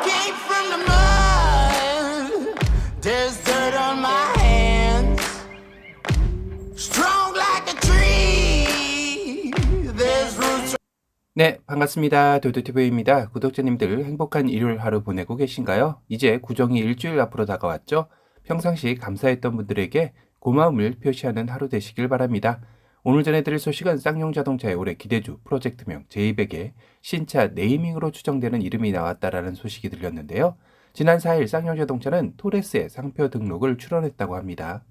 came from the mud. There's dirt on my hands. Strong like a tree. There's roots. 네, 반갑습니다. 도도티브입니다. 구독자님들 행복한 일요일 하루 보내고 계신가요? 이제 구정이 일주일 앞으로 다가왔죠? 평상시 감사했던 분들에게 고마움을 표시하는 하루 되시길 바랍니다. 오늘 전해드릴 소식은 쌍용자동차의 올해 기대주 프로젝트명 제이백의 신차 네이밍으로 추정되는 이름이 나왔다라는 소식이 들렸는데요. 지난 4일 쌍용자동차는 토레스의 상표 등록을 출원했다고 합니다.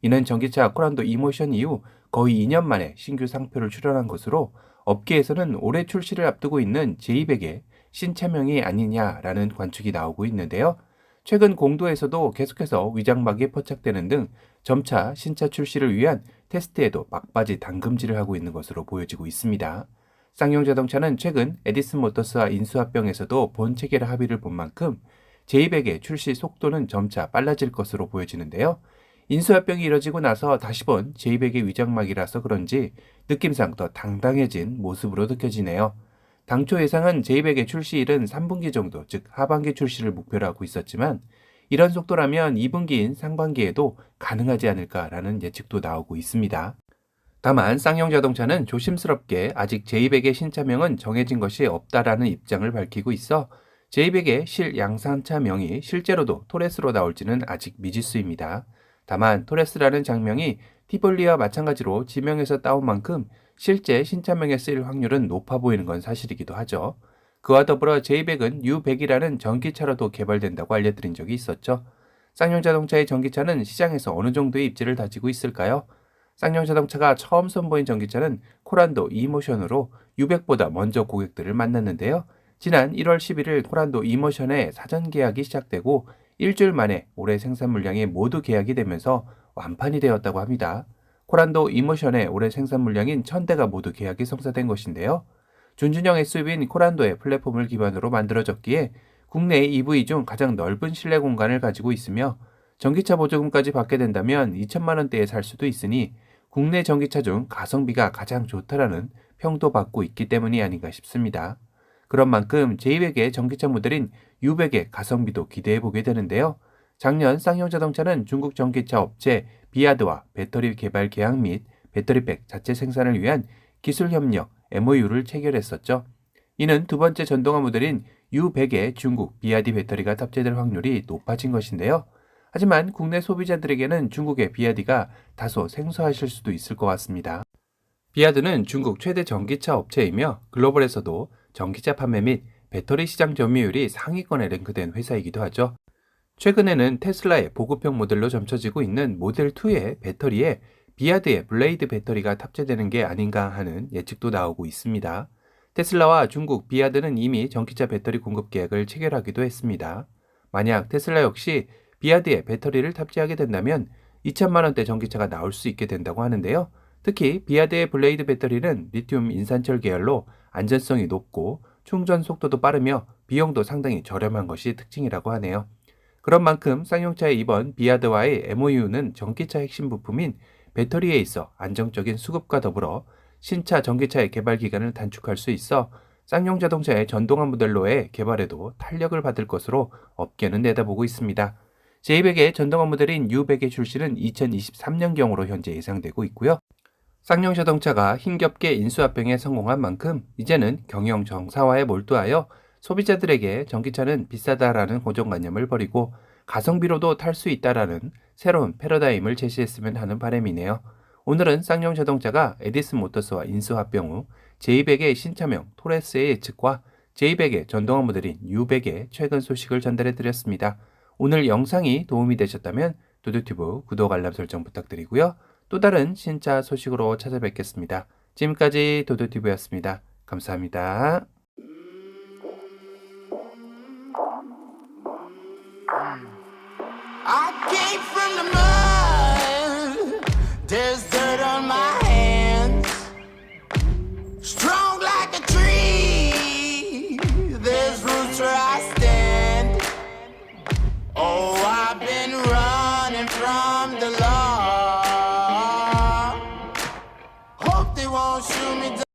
이는 전기차 코란도 이모션 이후 거의 2년 만에 신규 상표를 출원한 것으로 업계에서는 올해 출시를 앞두고 있는 제이백의 신차명이 아니냐라는 관측이 나오고 있는데요. 최근 공도에서도 계속해서 위장막이 포착되는 등 점차 신차 출시를 위한 테스트에도 막바지 당금질을 하고 있는 것으로 보여지고 있습니다. 쌍용자동차는 최근 에디슨 모터스와 인수합병에서도 본체계를 합의를 본 만큼 제이백의 출시 속도는 점차 빨라질 것으로 보여지는데요. 인수합병이 이뤄지고 나서 다시 본 제이백의 위장막이라서 그런지 느낌상 더 당당해진 모습으로 느껴지네요. 당초 예상은 제이백의 출시일은 3분기 정도, 즉 하반기 출시를 목표로 하고 있었지만 이런 속도라면 2분기인 상반기에도 가능하지 않을까라는 예측도 나오고 있습니다. 다만 쌍용자동차는 조심스럽게 아직 제이백의 신차명은 정해진 것이 없다라는 입장을 밝히고 있어 제이백의 실양산차명이 실제로도 토레스로 나올지는 아직 미지수입니다. 다만 토레스라는 장명이 티볼리와 마찬가지로 지명에서 따온 만큼 실제 신차명에 쓰일 확률은 높아 보이는 건 사실이기도 하죠. 그와 더불어 제이백은 U100이라는 전기차로도 개발된다고 알려드린 적이 있었죠. 쌍용자동차의 전기차는 시장에서 어느 정도의 입지를 다지고 있을까요? 쌍용자동차가 처음 선보인 전기차는 코란도 이모션으로 U100보다 먼저 고객들을 만났는데요. 지난 1월 11일 코란도 이모션의 사전 계약이 시작되고 일주일 만에 올해 생산 물량이 모두 계약이 되면서 완판이 되었다고 합니다. 코란도 이모션의 올해 생산 물량인 1000대가 모두 계약이 성사된 것인데요. 준준형 SUV인 코란도의 플랫폼을 기반으로 만들어졌기에 국내 EV 중 가장 넓은 실내 공간을 가지고 있으며 전기차 보조금까지 받게 된다면 2천만 원대에 살 수도 있으니 국내 전기차 중 가성비가 가장 좋다라는 평도 받고 있기 때문이 아닌가 싶습니다. 그런 만큼 제이백의 전기차 모델인 U100의 가성비도 기대해보게 되는데요. 작년 쌍용자동차는 중국 전기차 업체 비아드와 배터리 개발 계약 및 배터리팩 자체 생산을 위한 기술 협력 MOU를 체결했었죠. 이는 두 번째 전동화 모델인 U100에 중국 비아디 배터리가 탑재될 확률이 높아진 것인데요. 하지만 국내 소비자들에게는 중국의 비아디가 다소 생소하실 수도 있을 것 같습니다. 비아드는 중국 최대 전기차 업체이며 글로벌에서도 전기차 판매 및 배터리 시장 점유율이 상위권에 랭크된 회사이기도 하죠. 최근에는 테슬라의 보급형 모델로 점쳐지고 있는 모델2의 배터리에 비아드의 블레이드 배터리가 탑재되는 게 아닌가 하는 예측도 나오고 있습니다. 테슬라와 중국 비아드는 이미 전기차 배터리 공급 계약을 체결하기도 했습니다. 만약 테슬라 역시 비아드의 배터리를 탑재하게 된다면 2천만 원대 전기차가 나올 수 있게 된다고 하는데요. 특히 비아드의 블레이드 배터리는 리튬 인산철 계열로 안전성이 높고 충전 속도도 빠르며 비용도 상당히 저렴한 것이 특징이라고 하네요. 그런 만큼 쌍용차의 이번 비아드와의 MOU는 전기차 핵심 부품인 배터리에 있어 안정적인 수급과 더불어 신차 전기차의 개발 기간을 단축할 수 있어 쌍용자동차의 전동화 모델로의 개발에도 탄력을 받을 것으로 업계는 내다보고 있습니다. 제이백의 전동화 모델인 U100의 출시는 2023년경으로 현재 예상되고 있고요. 쌍용자동차가 힘겹게 인수합병에 성공한 만큼 이제는 경영 정상화에 몰두하여 소비자들에게 전기차는 비싸다라는 고정관념을 버리고 가성비로도 탈 수 있다라는 새로운 패러다임을 제시했으면 하는 바람이네요. 오늘은 쌍용자동차가 에디슨 모터스와 인수합병 후 제이백의 신차명 토레스의 예측과 제이백의 전동화 모델인 U100의 최근 소식을 전달해드렸습니다. 오늘 영상이 도움이 되셨다면 도도튜브 구독 알람 설정 부탁드리고요. 또 다른 신차 소식으로 찾아뵙겠습니다. 지금까지 도도튜브였습니다. 감사합니다. I came from the mud. There's dirt on my hands. Strong like a tree. There's roots where I stand. Oh, I've been running from the law. Hope they won't shoot me down.